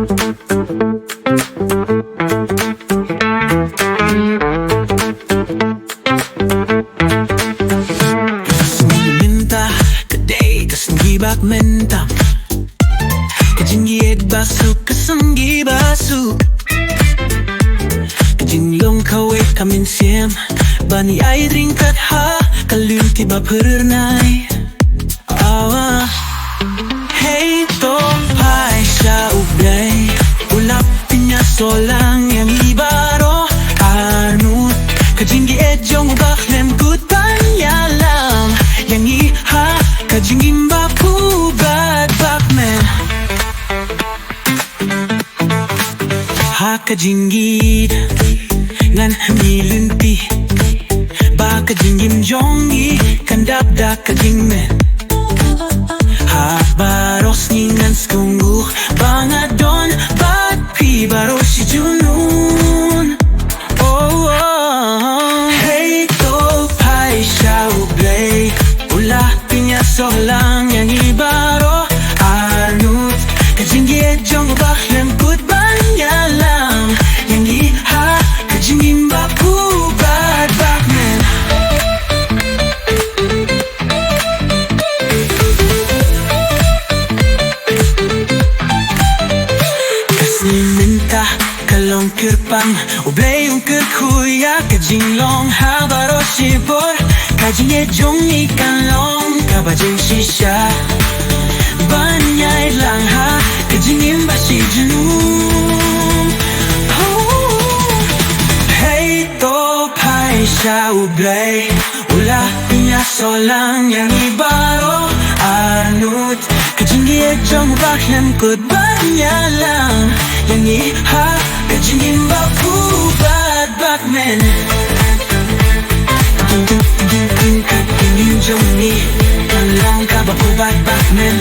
Minta kadai kasenggi bak mentam kajingiet basuk kasenggi basuk kajinglong kawe kamin siem bani ay ringkat ha kalun tiba pernai awa hey to hai sa ublay ulap pinya solang yang ibaro anut kajingiet jong baklem kutan yalam yang iha kajingim baku bad bakmen ha kajingid ngan milunti ba kajingim jongi kandap da kajingmen ha baros ngan skunggu bangadon bad pi baros si junun oh oh hey to pai shau blay ulah pinya solang yang ibaro anut kajingiet jong baklem kut banyalam yang iha kajingim baku bad bakmen kasih minta kalong kerpang ublay yung kerkuya kajinglong habaro sibor kajingiet jong ikan long kabajeng shisha banyay lang ha kajingim basi junun oh hey to pai sa ublay ulah pinya solang yang ibaro anut kajingiet jong baklem kut banyalang yang iha kajingim baku bad bakmen kajingim jong ni kalong kabaku bad bakmen